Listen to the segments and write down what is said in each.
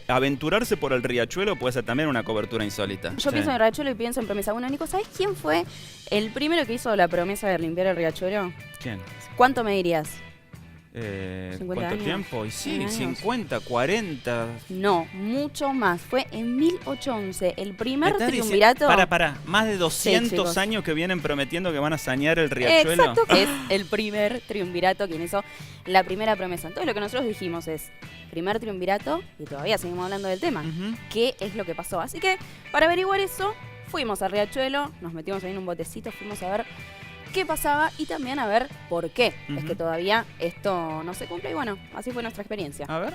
aventurarse por el riachuelo puede ser también una cobertura insólita. Yo pienso en el riachuelo y pienso en promesa. Bueno, Nico, ¿sabes quién fue el primero que hizo la promesa de limpiar el riachuelo? ¿Quién? ¿Cuánto me dirías? ¿Cuánto años? tiempo? Y sí, 100 años. 50, 40. No, mucho más. Fue en 1811, el primer ¿Me estás triunvirato. Para, más de 200 chicos. años que vienen prometiendo que van a sanear el riachuelo. Exacto, que es el primer triunvirato quien hizo la primera promesa. Entonces lo que nosotros dijimos es, primer triunvirato, y todavía seguimos hablando del tema, ¿qué es lo que pasó? Así que, para averiguar eso, fuimos al riachuelo, nos metimos ahí en un botecito, fuimos a ver qué pasaba y también a ver por qué es que todavía esto no se cumple. Y bueno, así fue nuestra experiencia. A ver.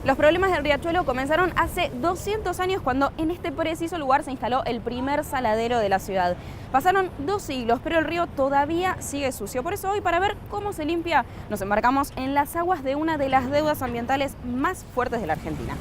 Los problemas del riachuelo comenzaron hace 200 años cuando en este preciso lugar se instaló el primer saladero de la ciudad. Pasaron 2 siglos, pero el río todavía sigue sucio. Por eso hoy, para ver cómo se limpia, nos embarcamos en las aguas de una de las deudas ambientales más fuertes de la Argentina.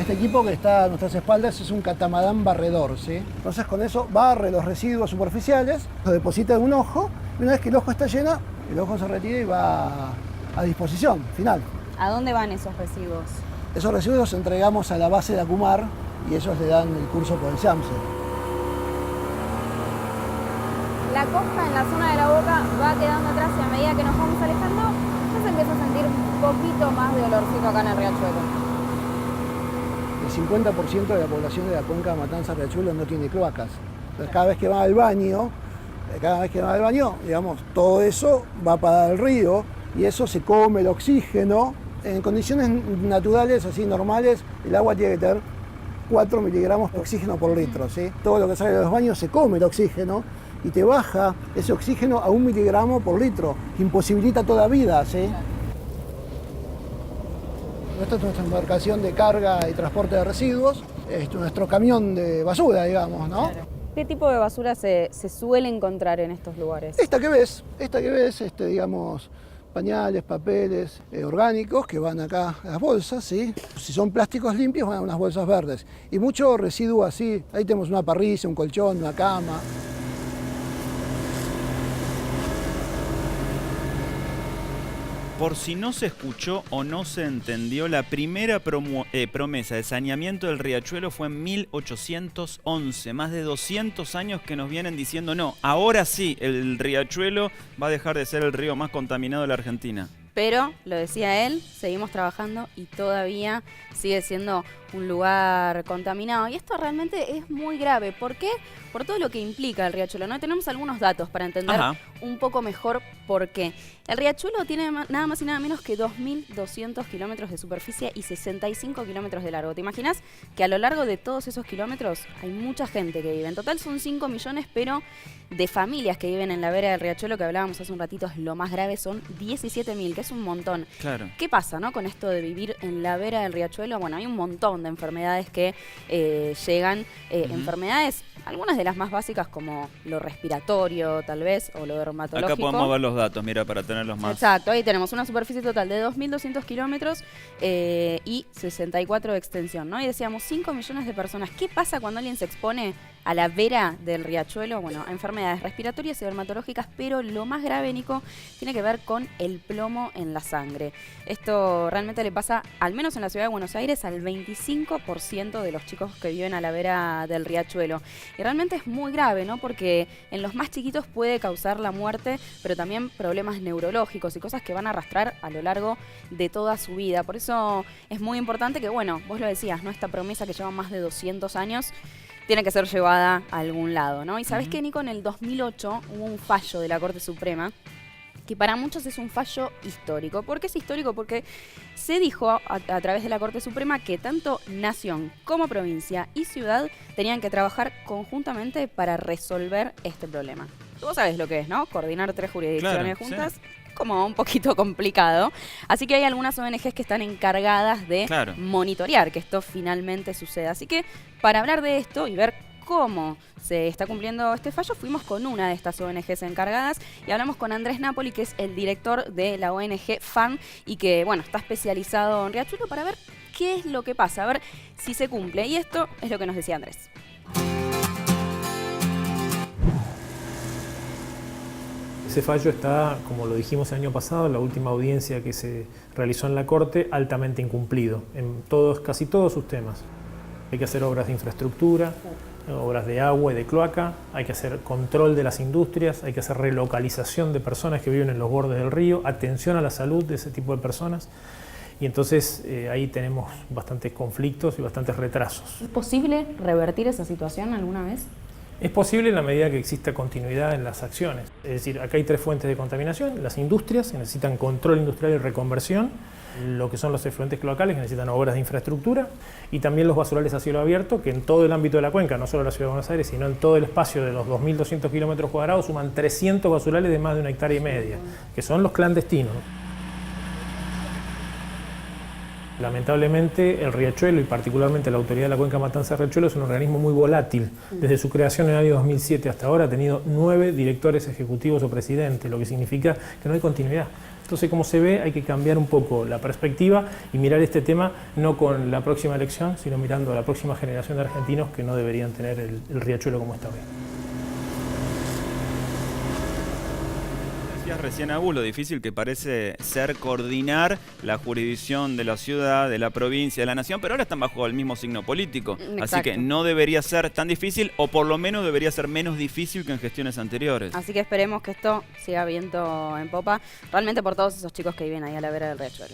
Este equipo que está a nuestras espaldas es un catamarán barredor, ¿sí? Entonces con eso barre los residuos superficiales, los deposita en un ojo y una vez que el ojo está lleno, el ojo se retira y va a disposición final. ¿A dónde van esos residuos? Esos residuos los entregamos a la base de Acumar y ellos le dan el curso por el SAMSE. La costa en la zona de la boca va quedando atrás y a medida que nos vamos alejando, ya se empieza a sentir un poquito más de olorcito acá en el riachuelo. El 50% de la población de la cuenca Matanza-Riachuelo no tiene cloacas. Entonces, cada vez que va al baño, digamos, todo eso va para el río y eso se come el oxígeno. En condiciones naturales, así normales, el agua tiene que tener 4 miligramos de oxígeno por litro, ¿sí? Todo lo que sale de los baños se come el oxígeno y te baja ese oxígeno a 1 miligramo por litro, que imposibilita toda vida, ¿sí? Esta es nuestra embarcación de carga y transporte de residuos, es nuestro camión de basura, digamos, ¿no? Claro. ¿Qué tipo de basura se suele encontrar en estos lugares? Esta que ves, digamos, pañales, papeles orgánicos que van acá a las bolsas, ¿sí? Si son plásticos limpios van a unas bolsas verdes. Y mucho residuo así, ahí tenemos una parrilla, un colchón, una cama. Por si no se escuchó o no se entendió, la primera promesa de saneamiento del riachuelo fue en 1811. Más de 200 años que nos vienen diciendo, no, ahora sí, el riachuelo va a dejar de ser el río más contaminado de la Argentina. Pero, lo decía él, seguimos trabajando y todavía sigue siendo un lugar contaminado. Y esto realmente es muy grave. ¿Por qué? Por todo lo que implica el riachuelo, ¿no? Tenemos algunos datos para entender un poco mejor por qué. El riachuelo tiene nada más y nada menos que 2.200 kilómetros de superficie y 65 kilómetros de largo. ¿Te imaginas que a lo largo de todos esos kilómetros hay mucha gente que vive? En total son 5 millones, pero de familias que viven en la vera del riachuelo, que hablábamos hace un ratito, lo más grave son 17.000, que es un montón. Claro. ¿Qué pasa, no, con esto de vivir en la vera del riachuelo? Bueno, hay un montón de enfermedades que llegan, enfermedades, algunas de las más básicas como lo respiratorio, tal vez, o lo dermatológico. Acá podemos ver los datos, mira, para tenerlos más. Exacto, ahí tenemos una superficie total de 2.200 kilómetros y 64 de extensión, ¿no? Y decíamos 5 millones de personas. ¿Qué pasa cuando alguien se expone a la vera del riachuelo? Bueno, a enfermedades respiratorias y dermatológicas, pero lo más grave, Nico, tiene que ver con el plomo en la sangre. Esto realmente le pasa, al menos en la ciudad de Buenos Aires, al 25% de los chicos que viven a la vera del riachuelo. Y realmente es muy grave, ¿no? Porque en los más chiquitos puede causar la muerte, pero también problemas neurológicos y cosas que van a arrastrar a lo largo de toda su vida. Por eso es muy importante que, bueno, vos lo decías, ¿no? Esta promesa que lleva más de 200 años tiene que ser llevada a algún lado, ¿no? Y sabés que, Nico, en el 2008 hubo un fallo de la Corte Suprema que para muchos es un fallo histórico. ¿Por qué es histórico? Porque se dijo a través de la Corte Suprema que tanto nación como provincia y ciudad tenían que trabajar conjuntamente para resolver este problema. Vos sabés lo que es, ¿no? Coordinar 3 jurisdicciones juntas. Sí. Como un poquito complicado. Así que hay algunas ONGs que están encargadas de monitorear que esto finalmente suceda. Así que para hablar de esto y ver cómo se está cumpliendo este fallo, fuimos con una de estas ONGs encargadas y hablamos con Andrés Napoli, que es el director de la ONG FAM y que, bueno, está especializado en riachuelo, para ver qué es lo que pasa, a ver si se cumple. Y esto es lo que nos decía Andrés. ese fallo está, como lo dijimos el año pasado, en la última audiencia que se realizó en la Corte, altamente incumplido en casi todos sus temas. Hay que hacer obras de infraestructura, obras de agua y de cloaca, hay que hacer control de las industrias, hay que hacer relocalización de personas que viven en los bordes del río, atención a la salud de ese tipo de personas. Y entonces ahí tenemos bastantes conflictos y bastantes retrasos. ¿Es posible revertir esa situación alguna vez? Es posible en la medida que exista continuidad en las acciones. Es decir, acá hay 3 fuentes de contaminación: las industrias, que necesitan control industrial y reconversión; lo que son los efluentes cloacales, que necesitan obras de infraestructura; y también los basurales a cielo abierto, que en todo el ámbito de la cuenca, no solo la Ciudad de Buenos Aires, sino en todo el espacio de los 2.200 kilómetros cuadrados, suman 300 basurales de más de 1,5 hectáreas, que son los clandestinos. Lamentablemente el riachuelo, y particularmente la Autoridad de la Cuenca Matanza-Riachuelo, es un organismo muy volátil. Desde su creación en el año 2007 hasta ahora ha tenido 9 directores ejecutivos o presidentes, lo que significa que no hay continuidad. Entonces, como se ve, hay que cambiar un poco la perspectiva y mirar este tema no con la próxima elección, sino mirando a la próxima generación de argentinos que no deberían tener el riachuelo como está hoy. Decías recién, Agus, lo difícil que parece ser coordinar la jurisdicción de la ciudad, de la provincia, de la nación, pero ahora están bajo el mismo signo político. Exacto. Así que no debería ser tan difícil, o por lo menos debería ser menos difícil que en gestiones anteriores. Así que esperemos que esto siga viento en popa, realmente por todos esos chicos que viven ahí a la vera del riachuelo.